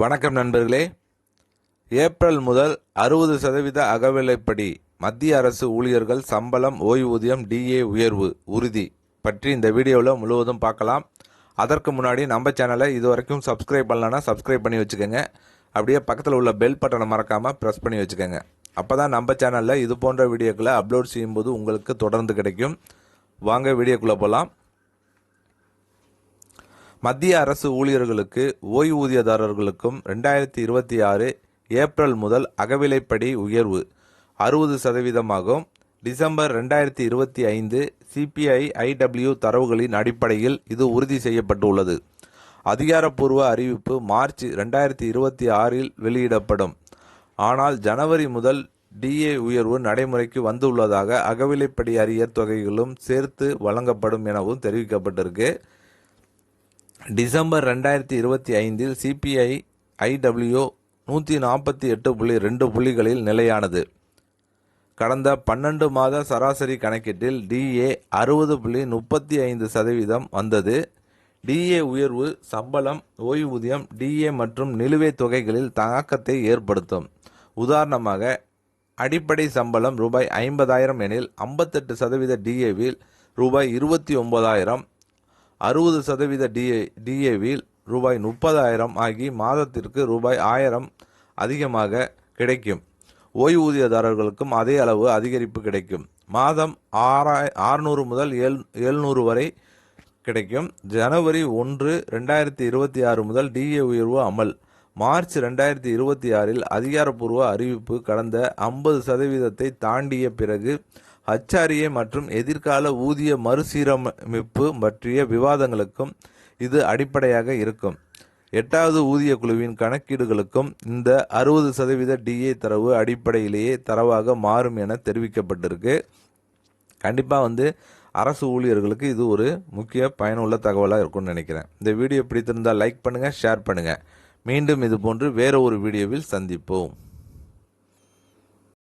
வணக்கம் நண்பர்களே. ஏப்ரல் முதல் 60% அகவிலைப்படி மத்திய அரசு ஊழியர்கள் சம்பளம், ஓய்வூதியம், டிஏ உயர்வு உறுதி பற்றி இந்த வீடியோவில் முழுவதும் பார்க்கலாம். அதற்கு முன்னாடி நம்ம சேனலை இது வரைக்கும் சப்ஸ்கிரைப் பண்ணலன்னா சப்ஸ்கிரைப் பண்ணி வச்சுக்கோங்க. அப்படியே பக்கத்தில் உள்ள பெல் பட்டனை மறக்காமல் ப்ரெஸ் பண்ணி வச்சுக்கோங்க. அப்போ தான் நம்ம சேனலில் இது போன்ற வீடியோக்களை அப்லோட் செய்யும்போது உங்களுக்கு தொடர்ந்து கிடைக்கும். வாங்க வீடியோக்குள்ளே போகலாம். மத்திய அரசு ஊழியர்களுக்கு ஓய்வூதியதாரர்களுக்கும் 2026 ஏப்ரல் முதல் அகவிலைப்படி உயர்வு 60% டிசம்பர் 2025 சிபிஐ ஐடபிள்யூ தரவுகளின் அடிப்படையில் இது உறுதி செய்யப்பட்டுள்ளது. அதிகாரப்பூர்வ அறிவிப்பு மார்ச் 2026 வெளியிடப்படும். ஆனால் ஜனவரி முதல் டிஏ உயர்வு நடைமுறைக்கு வந்துள்ளதாக அகவிலைப்படி அரியர் தொகைகளும் சேர்த்து வழங்கப்படும் எனவும் தெரிவிக்கப்பட்டிருக்கு. டிசம்பர் 2025 சிபிஐ ஐடபிள்யூ 148.2 புள்ளிகளில் நிலையானது. கடந்த 12 மாத சராசரி கணக்கீட்டில் டிஏ 60.35% வந்தது. டிஏ உயர்வு சம்பளம், ஓய்வூதியம், டிஏ மற்றும் நிலுவைத் தொகைகளில் தாக்கத்தை ஏற்படுத்தும். உதாரணமாக, அடிப்படை சம்பளம் ரூபாய் 50,000 எனில் 58% டிஏவில் ரூபாய் 29,000, 60% டிஏவில் ரூபாய் 30,000 ஆகி மாதத்திற்கு ரூபாய் 1,000 அதிகமாக கிடைக்கும். ஓய்வூதியதாரர்களுக்கும் அதே அளவு அதிகரிப்பு கிடைக்கும். மாதம் 600 முதல் 700 வரை கிடைக்கும். ஜனவரி 1, 2026 முதல் டிஏ உயர்வு அமல். மார்ச் 2026 அதிகாரப்பூர்வ அறிவிப்பு கடந்த 50% தாண்டிய பிறகு HRA மற்றும் எதிர்கால ஊதிய மறுசீரமைப்பு பற்றிய விவாதங்களுக்கும் இது அடிப்படையாக இருக்கும். 8வது ஊதிய குழுவின் கணக்கீடுகளுக்கும் இந்த 60% டிஏ தரவு அடிப்படையிலேயே தரவாக மாறும் என தெரிவிக்கப்பட்டிருக்கு. கண்டிப்பாக அரசு ஊழியர்களுக்கு இது ஒரு முக்கிய பயனுள்ள தகவலாக இருக்கும்னு நினைக்கிறேன். இந்த வீடியோ பிடித்திருந்தால் லைக் பண்ணுங்கள், ஷேர் பண்ணுங்கள். மீண்டும் இது போன்று வேற ஒரு வீடியோவில் சந்திப்போம்.